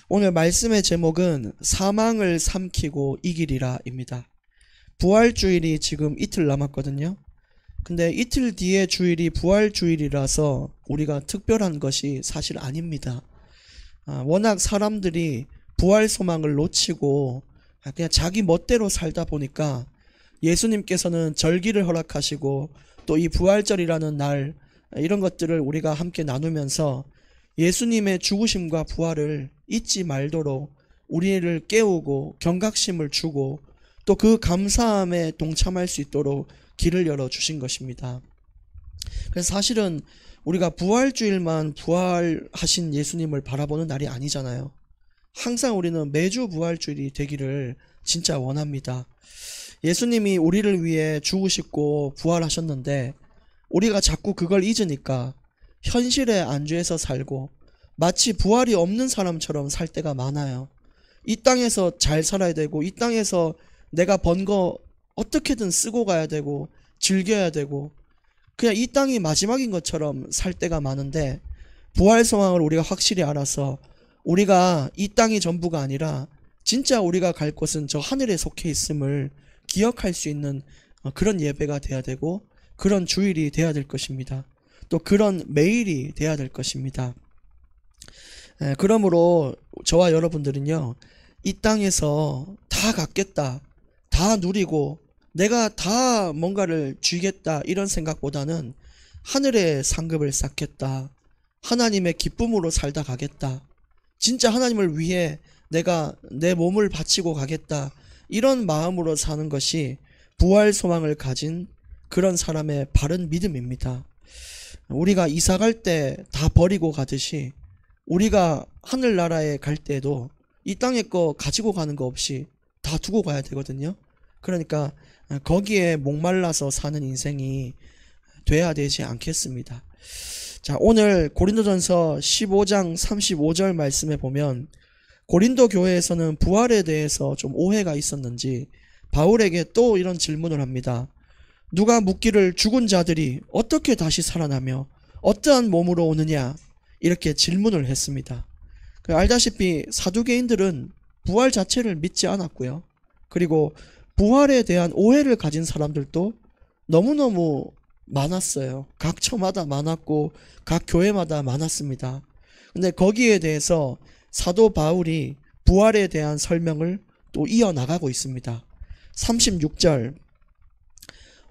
오늘 말씀의 제목은 사망을 삼키고 이기리라입니다. 부활주일이 지금 이틀 남았거든요. 근데 이틀 뒤에 주일이 부활주일이라서 우리가 특별한 것이 사실 아닙니다. 워낙 사람들이 부활 소망을 놓치고 그냥 자기 멋대로 살다 보니까 예수님께서는 절기를 허락하시고 또 이 부활절이라는 날 이런 것들을 우리가 함께 나누면서 예수님의 죽으심과 부활을 잊지 말도록 우리를 깨우고 경각심을 주고 또 그 감사함에 동참할 수 있도록 길을 열어주신 것입니다. 그래서 사실은 우리가 부활주일만 부활하신 예수님을 바라보는 날이 아니잖아요. 항상 우리는 매주 부활주일이 되기를 진짜 원합니다. 예수님이 우리를 위해 죽으시고 부활하셨는데 우리가 자꾸 그걸 잊으니까 현실에 안주해서 살고 마치 부활이 없는 사람처럼 살 때가 많아요. 이 땅에서 잘 살아야 되고 이 땅에서 내가 번 거 어떻게든 쓰고 가야 되고 즐겨야 되고 그냥 이 땅이 마지막인 것처럼 살 때가 많은데 부활 상황을 우리가 확실히 알아서 우리가 이 땅이 전부가 아니라 진짜 우리가 갈 곳은 저 하늘에 속해 있음을 기억할 수 있는 그런 예배가 돼야 되고 그런 주일이 돼야 될 것입니다. 또 그런 매일이 돼야 될 것입니다. 그러므로 저와 여러분들은요, 이 땅에서 다 갖겠다, 다 누리고 내가 다 뭔가를 쥐겠다 이런 생각보다는 하늘의 상급을 쌓겠다, 하나님의 기쁨으로 살다 가겠다, 진짜 하나님을 위해 내가 내 몸을 바치고 가겠다 이런 마음으로 사는 것이 부활 소망을 가진 그런 사람의 바른 믿음입니다. 우리가 이사 갈 때 다 버리고 가듯이 우리가 하늘나라에 갈 때도 이 땅의 거 가지고 가는 거 없이 다 두고 가야 되거든요. 그러니까 거기에 목말라서 사는 인생이 돼야 되지 않겠습니다. 자, 오늘 고린도전서 15장 35절 말씀에 보면 고린도 교회에서는 부활에 대해서 좀 오해가 있었는지 바울에게 또 이런 질문을 합니다. 누가 묻기를 죽은 자들이 어떻게 다시 살아나며 어떠한 몸으로 오느냐 이렇게 질문을 했습니다. 알다시피 사두개인들은 부활 자체를 믿지 않았고요. 그리고 부활에 대한 오해를 가진 사람들도 너무너무 많았어요. 각 처마다 많았고 각 교회마다 많았습니다. 근데 거기에 대해서 사도 바울이 부활에 대한 설명을 또 이어나가고 있습니다. 36절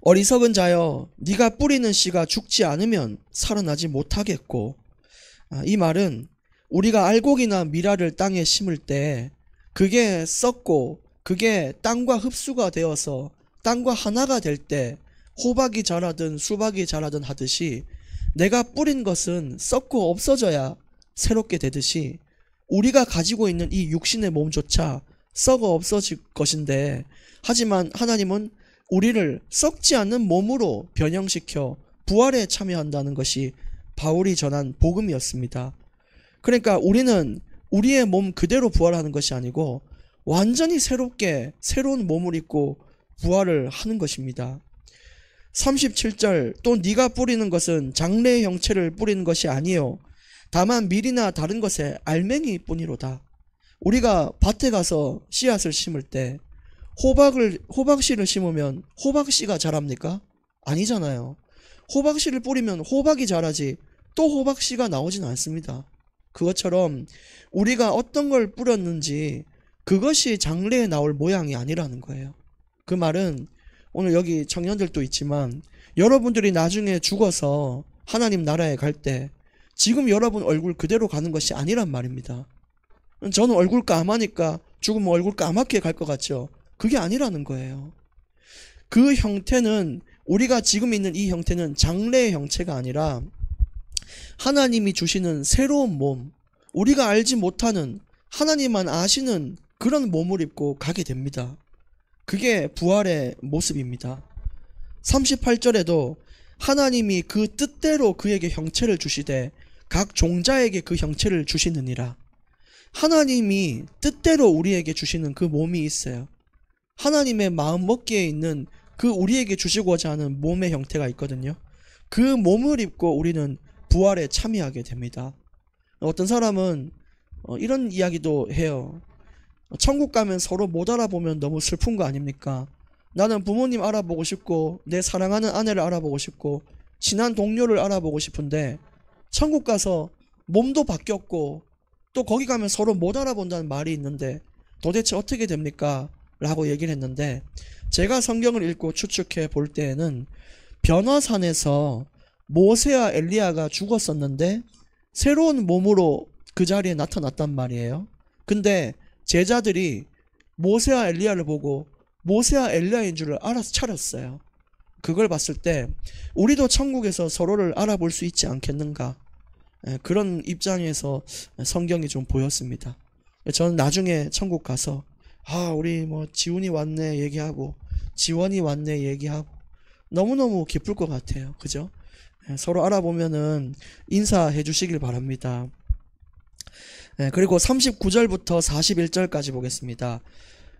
어리석은 자여 네가 뿌리는 씨가 죽지 않으면 살아나지 못하겠고, 이 말은 우리가 알곡이나 미라를 땅에 심을 때 그게 썩고 그게 땅과 흡수가 되어서 땅과 하나가 될 때 호박이 자라든 수박이 자라든 하듯이 내가 뿌린 것은 썩고 없어져야 새롭게 되듯이 우리가 가지고 있는 이 육신의 몸조차 썩어 없어질 것인데, 하지만 하나님은 우리를 썩지 않는 몸으로 변형시켜 부활에 참여한다는 것이 바울이 전한 복음이었습니다. 그러니까 우리는 우리의 몸 그대로 부활하는 것이 아니고 완전히 새롭게 새로운 몸을 입고 부활을 하는 것입니다. 37절 또 네가 뿌리는 것은 장래의 형체를 뿌리는 것이 아니요 다만 밀이나 다른 것에 알맹이 뿐이로다. 우리가 밭에 가서 씨앗을 심을 때 호박씨를 심으면 호박씨가 자랍니까? 아니잖아요. 호박씨를 뿌리면 호박이 자라지 또 호박씨가 나오진 않습니다. 그것처럼 우리가 어떤 걸 뿌렸는지 그것이 장래에 나올 모양이 아니라는 거예요. 그 말은 오늘 여기 청년들도 있지만 여러분들이 나중에 죽어서 하나님 나라에 갈 때 지금 여러분 얼굴 그대로 가는 것이 아니란 말입니다. 저는 얼굴 까마니까 죽으면 얼굴 까맣게 갈 것 같죠? 그게 아니라는 거예요. 그 형태는 우리가 지금 있는 이 형태는 장래의 형체가 아니라 하나님이 주시는 새로운 몸, 우리가 알지 못하는 하나님만 아시는 그런 몸을 입고 가게 됩니다. 그게 부활의 모습입니다. 38절에도 하나님이 그 뜻대로 그에게 형체를 주시되 각 종자에게 그 형체를 주시느니라. 하나님이 뜻대로 우리에게 주시는 그 몸이 있어요. 하나님의 마음 먹기에 있는 그 우리에게 주시고자 하는 몸의 형태가 있거든요. 그 몸을 입고 우리는 부활에 참여하게 됩니다. 어떤 사람은 이런 이야기도 해요. 천국 가면 서로 못 알아보면 너무 슬픈 거 아닙니까? 나는 부모님 알아보고 싶고 내 사랑하는 아내를 알아보고 싶고 친한 동료를 알아보고 싶은데 천국 가서 몸도 바뀌었고 또 거기 가면 서로 못 알아본다는 말이 있는데 도대체 어떻게 됩니까? 라고 얘기를 했는데 제가 성경을 읽고 추측해 볼 때에는 변화산에서 모세와 엘리야가 죽었었는데 새로운 몸으로 그 자리에 나타났단 말이에요. 근데 제자들이 모세와 엘리야를 보고 모세와 엘리야인 줄을 알아서 차렸어요. 그걸 봤을 때 우리도 천국에서 서로를 알아볼 수 있지 않겠는가, 그런 입장에서 성경이 좀 보였습니다. 저는 나중에 천국 가서 우리 뭐 지훈이 왔네 얘기하고 지원이 왔네 얘기하고 너무너무 기쁠 것 같아요. 그죠? 서로 알아보면은 인사해 주시길 바랍니다. 그리고 39절부터 41절까지 보겠습니다.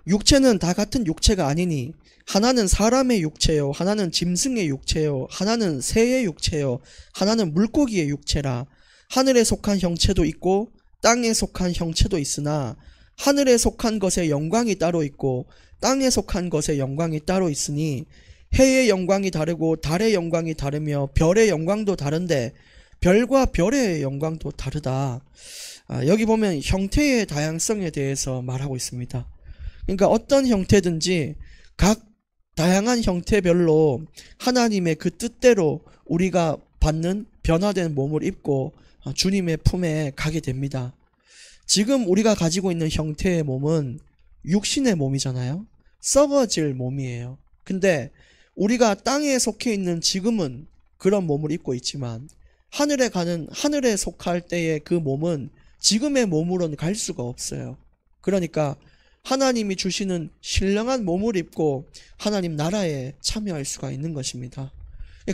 육체는 다 같은 육체가 아니니 하나는 사람의 육체요, 하나는 짐승의 육체요, 하나는 새의 육체요, 하나는 물고기의 육체라. 하늘에 속한 형체도 있고 땅에 속한 형체도 있으나 하늘에 속한 것의 영광이 따로 있고 땅에 속한 것의 영광이 따로 있으니 해의 영광이 다르고 달의 영광이 다르며 별의 영광도 다른데 별과 별의 영광도 다르다. 여기 보면 형태의 다양성에 대해서 말하고 있습니다. 그러니까 어떤 형태든지 각 다양한 형태별로 하나님의 그 뜻대로 우리가 받는 변화된 몸을 입고 주님의 품에 가게 됩니다. 지금 우리가 가지고 있는 형태의 몸은 육신의 몸이잖아요. 썩어질 몸이에요. 근데 우리가 땅에 속해 있는 지금은 그런 몸을 입고 있지만 하늘에 속할 때의 그 몸은 지금의 몸으로는 갈 수가 없어요. 그러니까 하나님이 주시는 신령한 몸을 입고 하나님 나라에 참여할 수가 있는 것입니다.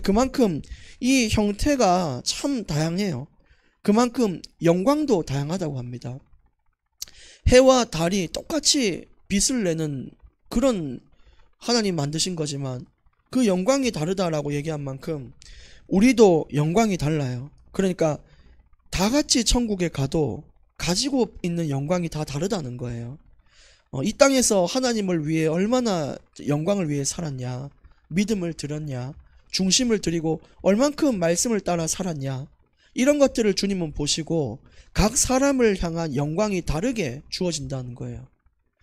그만큼 이 형태가 참 다양해요. 그만큼 영광도 다양하다고 합니다. 해와 달이 똑같이 빛을 내는 그런 하나님 만드신 거지만 그 영광이 다르다라고 얘기한 만큼 우리도 영광이 달라요. 그러니까 다 같이 천국에 가도 가지고 있는 영광이 다 다르다는 거예요. 이 땅에서 하나님을 위해 얼마나 영광을 위해 살았냐, 믿음을 드렸냐, 중심을 드리고 얼만큼 말씀을 따라 살았냐, 이런 것들을 주님은 보시고 각 사람을 향한 영광이 다르게 주어진다는 거예요.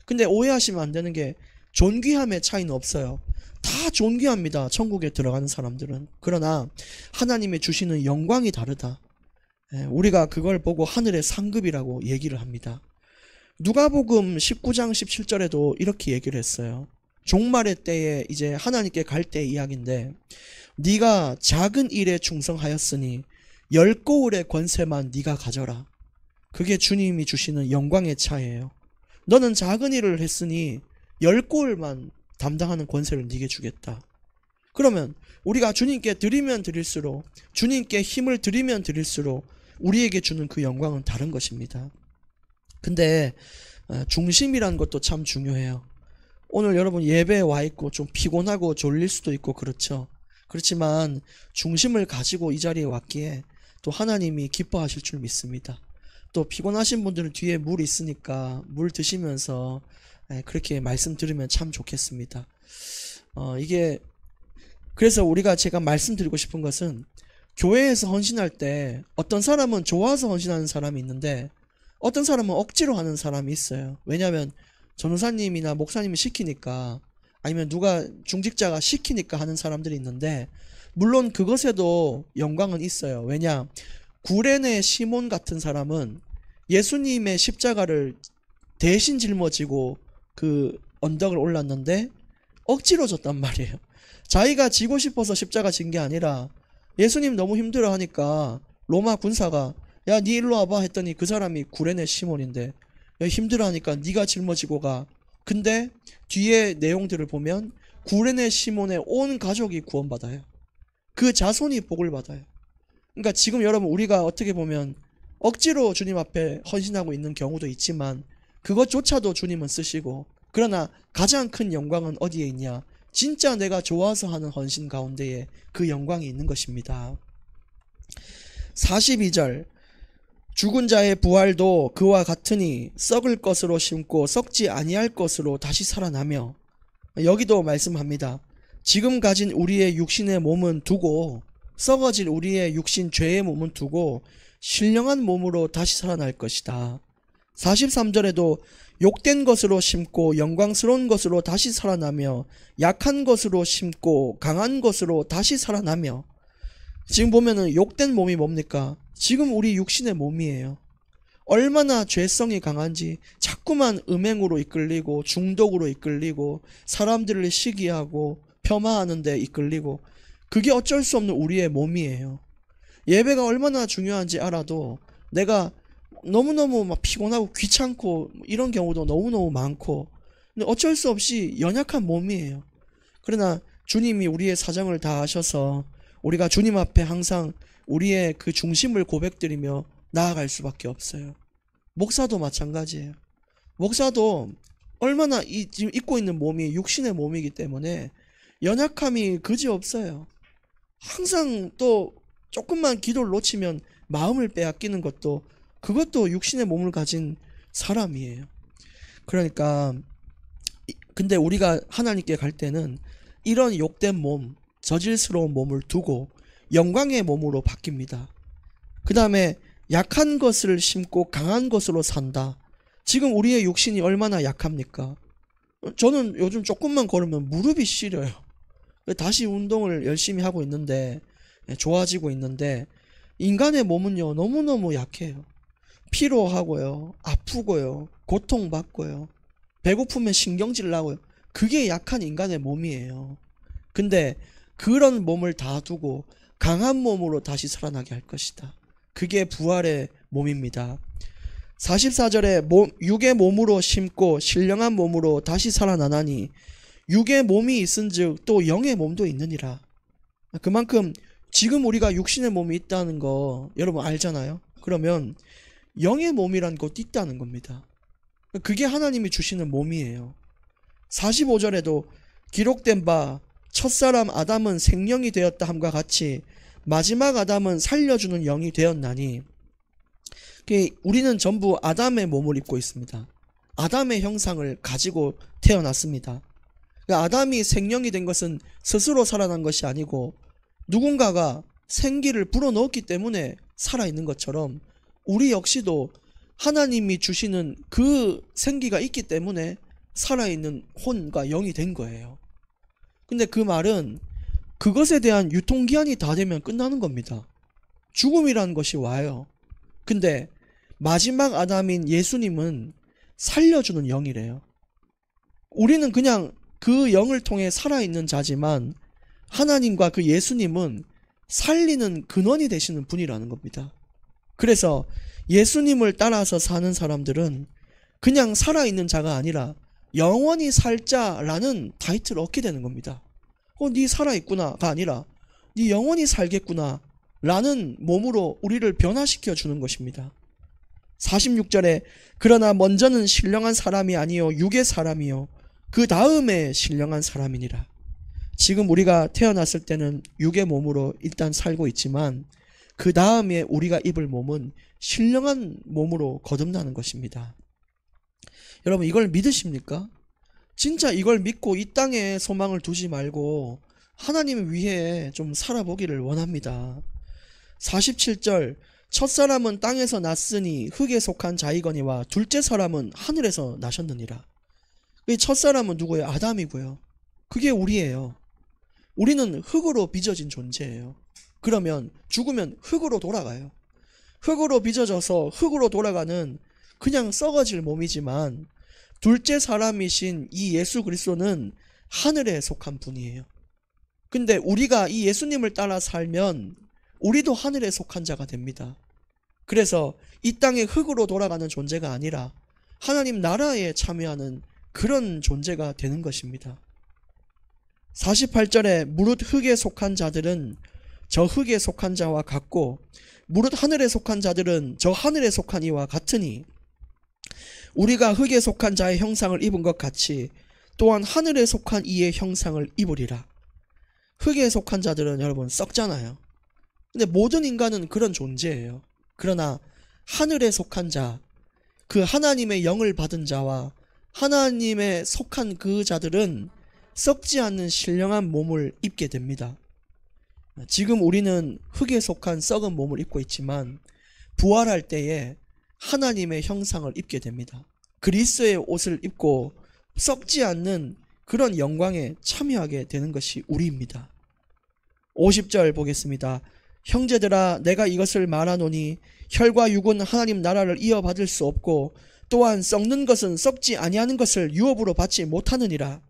근데 오해하시면 안 되는 게 존귀함의 차이는 없어요. 다 존귀합니다. 천국에 들어가는 사람들은. 그러나 하나님이 주시는 영광이 다르다. 우리가 그걸 보고 하늘의 상급이라고 얘기를 합니다. 누가복음 19장 17절에도 이렇게 얘기를 했어요. 종말의 때에 이제 하나님께 갈 때 이야기인데 네가 작은 일에 충성하였으니 10고울의 권세만 네가 가져라. 그게 주님이 주시는 영광의 차이예요. 너는 작은 일을 했으니 10고울만 담당하는 권세를 네게 주겠다. 그러면 우리가 주님께 드리면 드릴수록, 주님께 힘을 드리면 드릴수록 우리에게 주는 그 영광은 다른 것입니다. 근데 중심이라는 것도 참 중요해요. 오늘 여러분 예배에 와 있고 좀 피곤하고 졸릴 수도 있고 그렇죠. 그렇지만 중심을 가지고 이 자리에 왔기에 또 하나님이 기뻐하실 줄 믿습니다. 또 피곤하신 분들은 뒤에 물 있으니까 물 드시면서 그렇게 말씀 들으면 참 좋겠습니다. 이게 그래서 제가 말씀드리고 싶은 것은 교회에서 헌신할 때 어떤 사람은 좋아서 헌신하는 사람이 있는데 어떤 사람은 억지로 하는 사람이 있어요. 왜냐하면 전우사님이나 목사님이 시키니까, 아니면 누가 중직자가 시키니까 하는 사람들이 있는데 물론 그것에도 영광은 있어요. 왜냐, 구레네 시몬 같은 사람은 예수님의 십자가를 대신 짊어지고 그 언덕을 올랐는데 억지로 졌단 말이에요. 자기가 지고 싶어서 십자가 진 게 아니라 예수님 너무 힘들어 하니까 로마 군사가 야, 니 일로 와봐 했더니 그 사람이 구레네 시몬인데 힘들어 하니까 니가 짊어지고 가. 근데 뒤에 내용들을 보면 구레네 시몬의 온 가족이 구원받아요. 그 자손이 복을 받아요. 그러니까 지금 여러분 우리가 어떻게 보면 억지로 주님 앞에 헌신하고 있는 경우도 있지만 그것조차도 주님은 쓰시고, 그러나 가장 큰 영광은 어디에 있냐? 진짜 내가 좋아서 하는 헌신 가운데에 그 영광이 있는 것입니다. 42절 죽은 자의 부활도 그와 같으니 썩을 것으로 심고 썩지 아니할 것으로 다시 살아나며, 여기도 말씀합니다. 지금 가진 우리의 육신의 몸은 두고, 썩어질 우리의 육신 죄의 몸은 두고 신령한 몸으로 다시 살아날 것이다. 43절에도 욕된 것으로 심고 영광스러운 것으로 다시 살아나며 약한 것으로 심고 강한 것으로 다시 살아나며, 지금 보면은 욕된 몸이 뭡니까? 지금 우리 육신의 몸이에요. 얼마나 죄성이 강한지 자꾸만 음행으로 이끌리고 중독으로 이끌리고 사람들을 시기하고 폄하하는 데 이끌리고, 그게 어쩔 수 없는 우리의 몸이에요. 예배가 얼마나 중요한지 알아도 내가 너무너무 막 피곤하고 귀찮고 이런 경우도 너무너무 많고, 근데 어쩔 수 없이 연약한 몸이에요. 그러나 주님이 우리의 사정을 다 아셔서 우리가 주님 앞에 항상 우리의 그 중심을 고백드리며 나아갈 수밖에 없어요. 목사도 마찬가지예요. 목사도 얼마나 지금 입고 있는 몸이 육신의 몸이기 때문에 연약함이 그지없어요. 항상 또 조금만 기도를 놓치면 마음을 빼앗기는 것도, 그것도 육신의 몸을 가진 사람이에요. 그러니까 근데 우리가 하나님께 갈 때는 이런 욕된 몸, 저질스러운 몸을 두고 영광의 몸으로 바뀝니다. 그 다음에 약한 것을 심고 강한 것으로 산다. 지금 우리의 육신이 얼마나 약합니까? 저는 요즘 조금만 걸으면 무릎이 시려요. 다시 운동을 열심히 하고 있는데, 좋아지고 있는데, 인간의 몸은요 너무너무 약해요. 피로하고요, 아프고요, 고통받고요, 배고프면 신경질 나고요. 그게 약한 인간의 몸이에요. 근데 그런 몸을 다 두고 강한 몸으로 다시 살아나게 할 것이다. 그게 부활의 몸입니다. 44절에 육의 몸으로 심고 신령한 몸으로 다시 살아나나니 육의 몸이 있은즉 또 영의 몸도 있느니라. 그만큼 지금 우리가 육신의 몸이 있다는 거 여러분 알잖아요. 그러면 영의 몸이란 것도 있다는 겁니다. 그게 하나님이 주시는 몸이에요. 45절에도 기록된 바 첫사람 아담은 생령이 되었다 함과 같이 마지막 아담은 살려주는 영이 되었나니, 우리는 전부 아담의 몸을 입고 있습니다. 아담의 형상을 가지고 태어났습니다. 아담이 생령이 된 것은 스스로 살아난 것이 아니고 누군가가 생기를 불어넣었기 때문에 살아있는 것처럼, 우리 역시도 하나님이 주시는 그 생기가 있기 때문에 살아있는 혼과 영이 된 거예요. 근데 그 말은 그것에 대한 유통기한이 다 되면 끝나는 겁니다. 죽음이라는 것이 와요. 근데 마지막 아담인 예수님은 살려주는 영이래요. 우리는 그냥 그 영을 통해 살아있는 자지만 하나님과 그 예수님은 살리는 근원이 되시는 분이라는 겁니다. 그래서 예수님을 따라서 사는 사람들은 그냥 살아있는 자가 아니라 영원히 살자라는 타이틀을 얻게 되는 겁니다. 네 살아있구나가 아니라 네 영원히 살겠구나 라는 몸으로 우리를 변화시켜 주는 것입니다. 46절에 그러나 먼저는 신령한 사람이 아니요 육의 사람이요 그 다음에 신령한 사람이니라. 지금 우리가 태어났을 때는 육의 몸으로 일단 살고 있지만 그 다음에 우리가 입을 몸은 신령한 몸으로 거듭나는 것입니다. 여러분 이걸 믿으십니까? 진짜 이걸 믿고 이 땅에 소망을 두지 말고 하나님을 위해 좀 살아보기를 원합니다. 47절 첫사람은 땅에서 났으니 흙에 속한 자이거니와 둘째 사람은 하늘에서 나셨느니라. 첫사람은 누구예요? 아담이고요. 그게 우리예요. 우리는 흙으로 빚어진 존재예요. 그러면 죽으면 흙으로 돌아가요. 흙으로 빚어져서 흙으로 돌아가는 그냥 썩어질 몸이지만 둘째 사람이신 이 예수 그리스도는 하늘에 속한 분이에요. 근데 우리가 이 예수님을 따라 살면 우리도 하늘에 속한 자가 됩니다. 그래서 이 땅의 흙으로 돌아가는 존재가 아니라 하나님 나라에 참여하는 그런 존재가 되는 것입니다. 48절에 무릇 흙에 속한 자들은 저 흙에 속한 자와 같고 무릇 하늘에 속한 자들은 저 하늘에 속한 이와 같으니 우리가 흙에 속한 자의 형상을 입은 것 같이 또한 하늘에 속한 이의 형상을 입으리라. 흙에 속한 자들은 여러분 썩잖아요. 근데 모든 인간은 그런 존재예요. 그러나 하늘에 속한 자, 그 하나님의 영을 받은 자와 하나님에 속한 그 자들은 썩지 않는 신령한 몸을 입게 됩니다. 지금 우리는 흙에 속한 썩은 몸을 입고 있지만 부활할 때에 하나님의 형상을 입게 됩니다. 그리스도의 옷을 입고 썩지 않는 그런 영광에 참여하게 되는 것이 우리입니다. 50절 보겠습니다. 형제들아, 내가 이것을 말하노니 혈과 육은 하나님 나라를 이어받을 수 없고 또한 썩는 것은 썩지 아니하는 것을 유업으로 받지 못하느니라.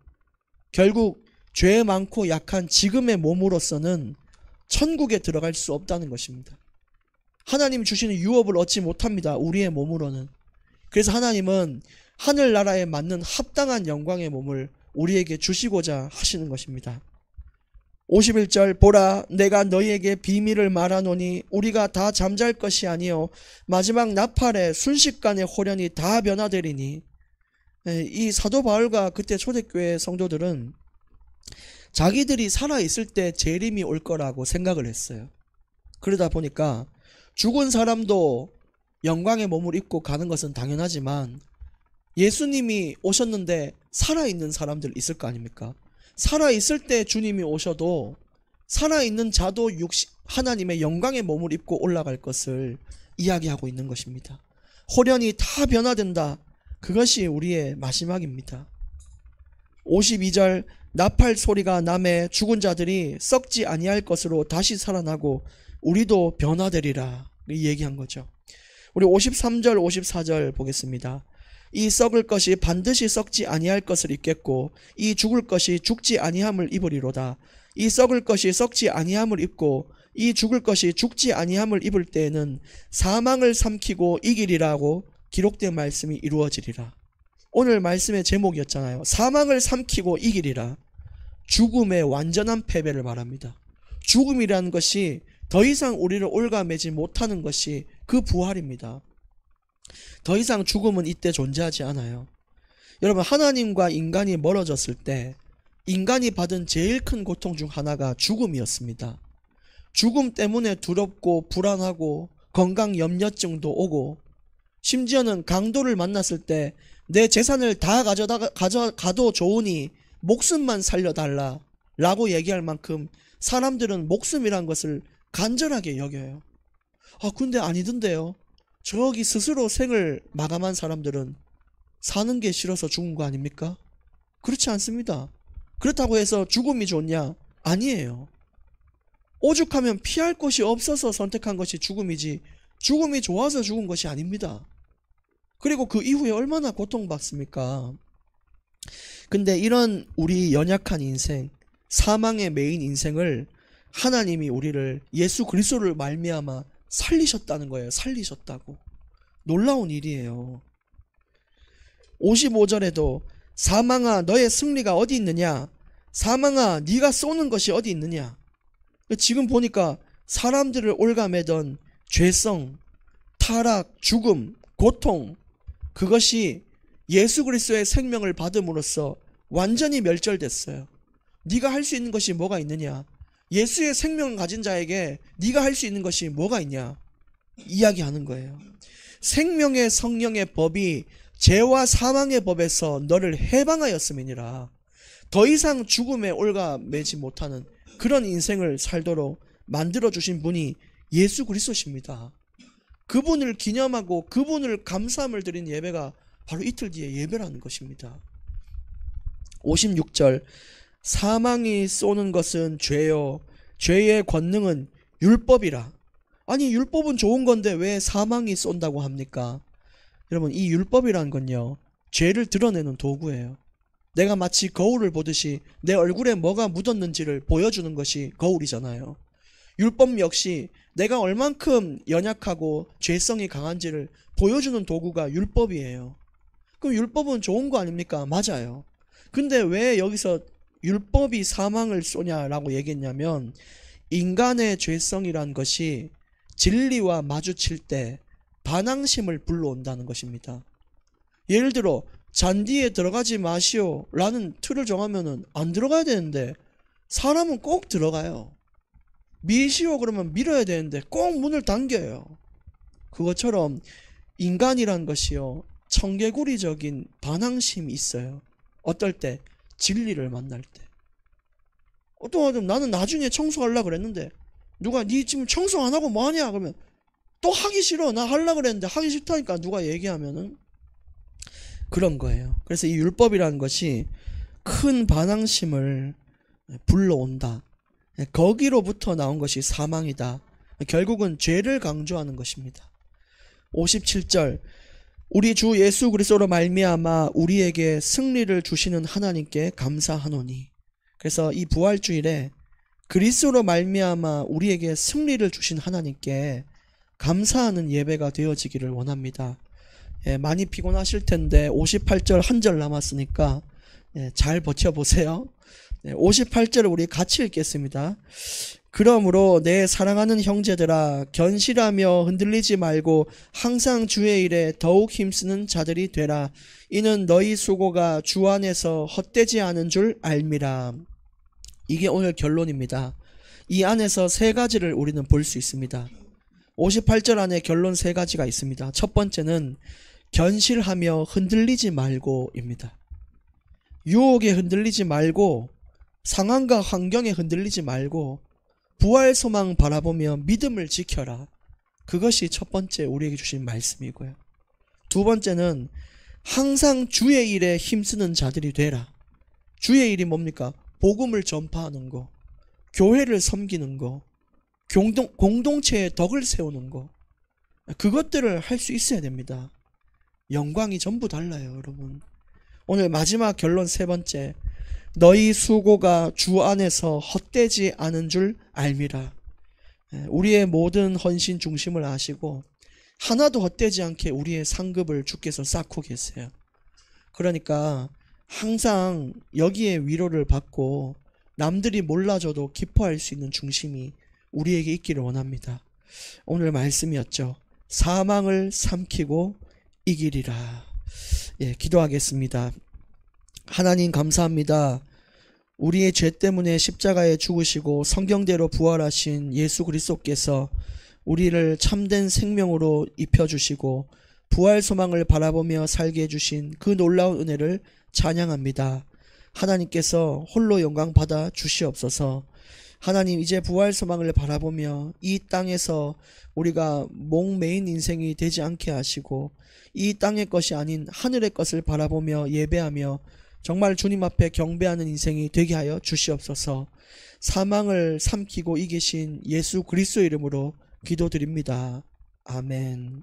결국 죄 많고 약한 지금의 몸으로서는 천국에 들어갈 수 없다는 것입니다. 하나님 주시는 유업을 얻지 못합니다. 우리의 몸으로는. 그래서 하나님은 하늘나라에 맞는 합당한 영광의 몸을 우리에게 주시고자 하시는 것입니다. 51절 보라, 내가 너희에게 비밀을 말하노니 우리가 다 잠잘 것이 아니요 마지막 나팔에 순식간에 홀연히 다 변화되리니. 이 사도 바울과 그때 초대교회 성도들은 자기들이 살아있을 때 재림이 올 거라고 생각을 했어요. 그러다 보니까 죽은 사람도 영광의 몸을 입고 가는 것은 당연하지만 예수님이 오셨는데 살아있는 사람들 있을 거 아닙니까? 살아있을 때 주님이 오셔도 살아있는 자도 하나님의 영광의 몸을 입고 올라갈 것을 이야기하고 있는 것입니다. 홀연히 다 변화된다. 그것이 우리의 마지막입니다. 52절 나팔 소리가 나매 죽은 자들이 썩지 아니할 것으로 다시 살아나고 우리도 변화되리라 얘기한 거죠. 우리 53절 54절 보겠습니다. 이 썩을 것이 반드시 썩지 아니할 것을 입겠고 이 죽을 것이 죽지 아니함을 입으리로다. 이 썩을 것이 썩지 아니함을 입고 이 죽을 것이 죽지 아니함을 입을 때에는 사망을 삼키고 이기리라고 기록된 말씀이 이루어지리라. 오늘 말씀의 제목이었잖아요. 사망을 삼키고 이기리라. 죽음의 완전한 패배를 말합니다. 죽음이라는 것이 더 이상 우리를 올가매지 못하는 것이 그 부활입니다. 더 이상 죽음은 이때 존재하지 않아요. 여러분, 하나님과 인간이 멀어졌을 때 인간이 받은 제일 큰 고통 중 하나가 죽음이었습니다. 죽음 때문에 두렵고 불안하고 건강 염려증도 오고 심지어는 강도를 만났을 때 내 재산을 다 가져가도 좋으니 목숨만 살려달라 라고 얘기할 만큼 사람들은 목숨이란 것을 간절하게 여겨요. 근데 아니던데요. 저기 스스로 생을 마감한 사람들은 사는 게 싫어서 죽은 거 아닙니까? 그렇지 않습니다. 그렇다고 해서 죽음이 좋냐? 아니에요. 오죽하면 피할 곳이 없어서 선택한 것이 죽음이지 죽음이 좋아서 죽은 것이 아닙니다. 그리고 그 이후에 얼마나 고통받습니까? 근데 이런 우리 연약한 인생, 사망의 메인 인생을 하나님이 우리를 예수 그리스도를 말미암아 살리셨다는 거예요. 살리셨다고. 놀라운 일이에요. 55절에도 사망아 너의 승리가 어디 있느냐? 사망아 네가 쏘는 것이 어디 있느냐? 지금 보니까 사람들을 올가매던 죄성, 타락, 죽음, 고통, 그것이 예수 그리스도의 생명을 받음으로써 완전히 멸절됐어요. 네가 할 수 있는 것이 뭐가 있느냐? 예수의 생명을 가진 자에게 네가 할 수 있는 것이 뭐가 있냐? 이야기하는 거예요. 생명의 성령의 법이 죄와 사망의 법에서 너를 해방하였음이니라. 더 이상 죽음에 올가매지 못하는 그런 인생을 살도록 만들어주신 분이 예수 그리스도십니다. 그분을 기념하고 그분을 감사함을 드린 예배가 바로 이틀 뒤에 예배라는 것입니다. 56절 사망이 쏘는 것은 죄요 죄의 권능은 율법이라. 아니 율법은 좋은 건데 왜 사망이 쏜다고 합니까? 여러분, 이 율법이란 건요 죄를 드러내는 도구예요. 내가 마치 거울을 보듯이 내 얼굴에 뭐가 묻었는지를 보여주는 것이 거울이잖아요. 율법 역시 내가 얼만큼 연약하고 죄성이 강한지를 보여주는 도구가 율법이에요. 그럼 율법은 좋은 거 아닙니까? 맞아요. 근데 왜 여기서 율법이 사망을 쏘냐라고 얘기했냐면 인간의 죄성이란 것이 진리와 마주칠 때 반항심을 불러온다는 것입니다. 예를 들어 잔디에 들어가지 마시오 라는 틀을 정하면은 안 들어가야 되는데 사람은 꼭 들어가요. 미시오 그러면 밀어야 되는데 꼭 문을 당겨요. 그것처럼 인간이란 것이요, 청개구리적인 반항심이 있어요. 어떨 때? 진리를 만날 때. 어떤 나는 나중에 청소하려고 그랬는데 누가 니 지금 청소 안 하고 뭐하냐 그러면 또 하기 싫어. 나 하려고 그랬는데 하기 싫다니까 누가 얘기하면은 그런 거예요. 그래서 이 율법이라는 것이 큰 반항심을 불러온다. 거기로부터 나온 것이 사망이다. 결국은 죄를 강조하는 것입니다. 57절, 우리 주 예수 그리스도로 말미암아 우리에게 승리를 주시는 하나님께 감사하노니. 그래서 이 부활주일에 그리스도로 말미암아 우리에게 승리를 주신 하나님께 감사하는 예배가 되어지기를 원합니다. 많이 피곤하실 텐데 58절 한 절 남았으니까 잘 버텨보세요. 58절을 우리 같이 읽겠습니다. 그러므로 내 사랑하는 형제들아, 견실하며 흔들리지 말고 항상 주의 일에 더욱 힘쓰는 자들이 되라. 이는 너희 수고가 주 안에서 헛되지 않은 줄 알미라. 이게 오늘 결론입니다. 이 안에서 세 가지를 우리는 볼 수 있습니다. 58절 안에 결론 세 가지가 있습니다. 첫 번째는 견실하며 흔들리지 말고입니다. 유혹에 흔들리지 말고, 상황과 환경에 흔들리지 말고 부활 소망 바라보며 믿음을 지켜라. 그것이 첫 번째 우리에게 주신 말씀이고요. 두 번째는 항상 주의 일에 힘쓰는 자들이 되라. 주의 일이 뭡니까? 복음을 전파하는 거, 교회를 섬기는 거, 공동체의 덕을 세우는 거, 그것들을 할 수 있어야 됩니다. 영광이 전부 달라요, 여러분. 오늘 마지막 결론 세 번째, 너희 수고가 주 안에서 헛되지 않은 줄 알미라. 우리의 모든 헌신 중심을 아시고 하나도 헛되지 않게 우리의 상급을 주께서 쌓고 계세요. 그러니까 항상 여기에 위로를 받고 남들이 몰라줘도 기뻐할 수 있는 중심이 우리에게 있기를 원합니다. 오늘 말씀이었죠. 사망을 삼키고 이기리라. 기도하겠습니다. 하나님 감사합니다. 우리의 죄 때문에 십자가에 죽으시고 성경대로 부활하신 예수 그리스도께서 우리를 참된 생명으로 입혀주시고 부활 소망을 바라보며 살게 해주신 그 놀라운 은혜를 찬양합니다. 하나님께서 홀로 영광 받아 주시옵소서. 하나님, 이제 부활 소망을 바라보며 이 땅에서 우리가 목매인 인생이 되지 않게 하시고 이 땅의 것이 아닌 하늘의 것을 바라보며 예배하며 정말 주님 앞에 경배하는 인생이 되게 하여 주시옵소서. 사망을 삼키고 이기신 예수 그리스도 이름으로 기도드립니다. 아멘.